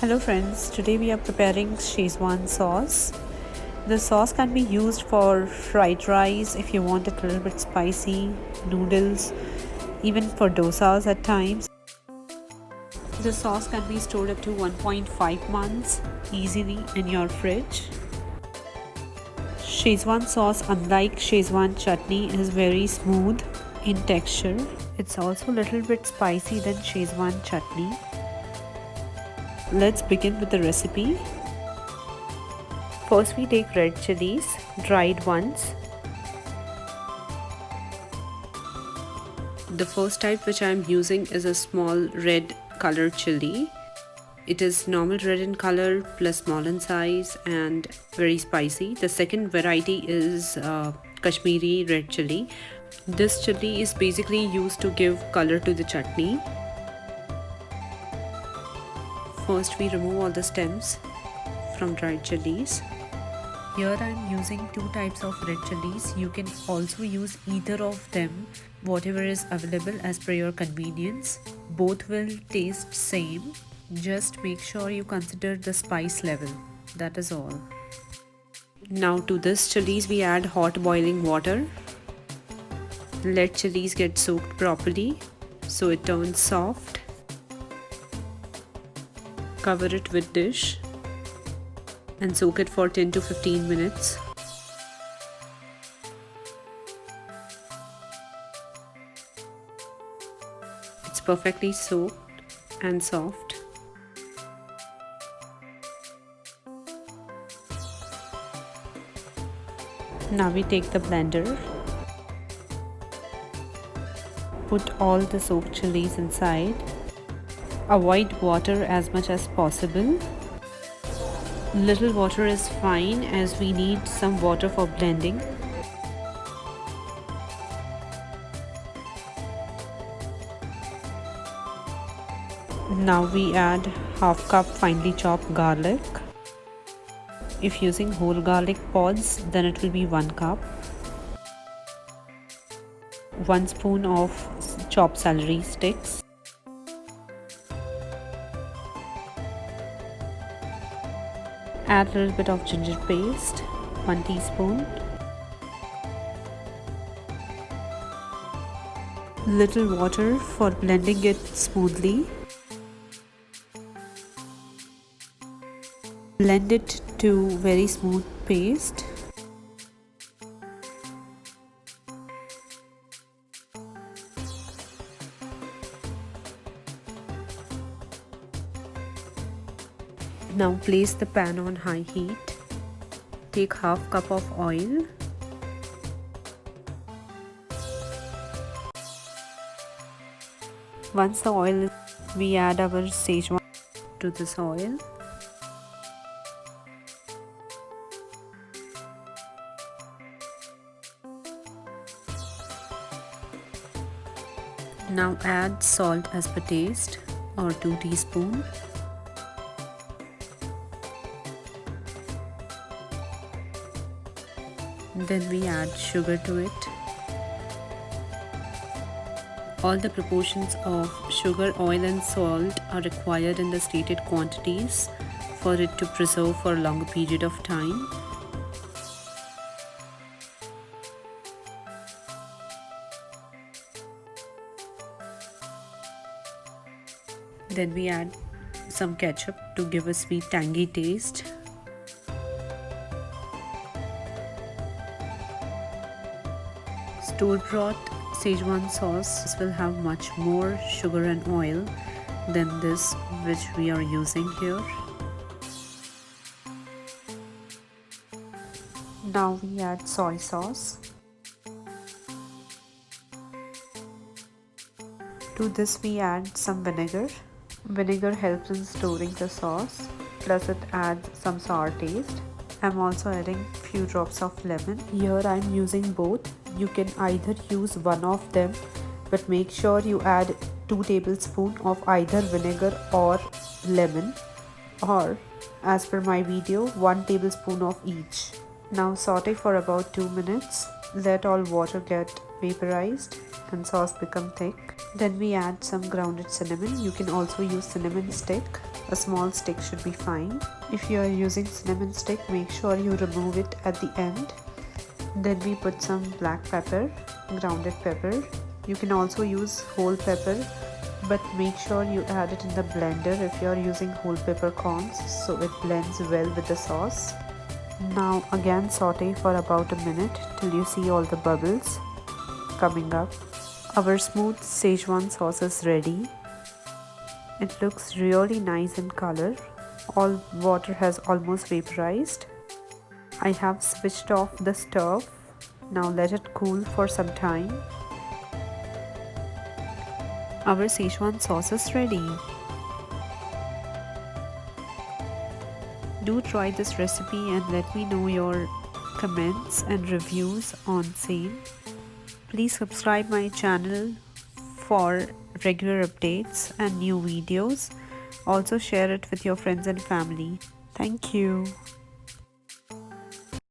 Hello friends, today we are preparing Schezwan sauce. The sauce can be used for fried rice if you want it a little bit spicy, noodles, even for dosas at times. The sauce can be stored up to 1.5 months easily in your fridge. Schezwan sauce, unlike Schezwan chutney, is very smooth in texture. It's also a little bit spicy than Schezwan chutney. Let's begin with the recipe. First we take red chilies, dried ones. The first type which I am using is a small red colored chili. It is normal red in color plus small in size and very spicy. The second variety is Kashmiri red chili. This chili is basically used to give color to the chutney. First we remove all the stems from dried chilies. Here I am using two types of red chilies. You can also use either of them, whatever is available as per your convenience. Both will taste same. Just make sure you consider the spice level. That is all. Now to this chilies we add hot boiling water. Let chilies get soaked properly so it turns soft. Cover it with dish and soak it for 10 to 15 minutes. It's perfectly soaked and soft. Now we take the blender, put all the soaked chilies inside. Avoid water as much as possible. Little water is fine as we need some water for blending. Now we add half cup finely chopped garlic. If using whole garlic pods, then it will be 1 cup. 1 spoon of chopped celery sticks. Add a little bit of ginger paste, 1 teaspoon. Little water for blending it smoothly. Blend it to very smooth paste. Now place the pan on high heat. Take half cup of oil. Once the oil is, we add our Schezwan to this oil. Now add salt as per taste or 2 teaspoons. Then we add sugar to it. All the proportions of sugar, oil and salt are required in the stated quantities for it to preserve for a longer period of time. Then we add some ketchup to give a sweet tangy taste. Store-bought Schezwan sauce will have much more sugar and oil than this which we are using here. Now we add soy sauce. To this we add some vinegar. Vinegar helps in storing the sauce, plus it adds some sour taste. I'm also adding few drops of lemon. Here I'm using both. You can either use one of them, but make sure you add 2 tablespoons of either vinegar or lemon, or as per my video, 1 tablespoon of each. Now saute for about 2 minutes. Let all water get vaporized and sauce become thick. Then we add some grounded cinnamon. You can also use cinnamon stick. A small stick should be fine. If you are using cinnamon stick, make sure you remove it at the end. Then we put some black pepper, grounded pepper. You can also use whole pepper, but make sure you add it in the blender if you are using whole peppercorns so it blends well with the sauce. Now again saute for about a minute till you see all the bubbles coming up. Our smooth Schezwan sauce is ready. It looks really nice in color. All water has almost vaporized. I have switched off the stove. Now let it cool for some time. Our Schezwan sauce is ready. Do try this recipe and let me know your comments and reviews on same. Please subscribe my channel for regular updates and new videos. Also share it with your friends and family. Thank you.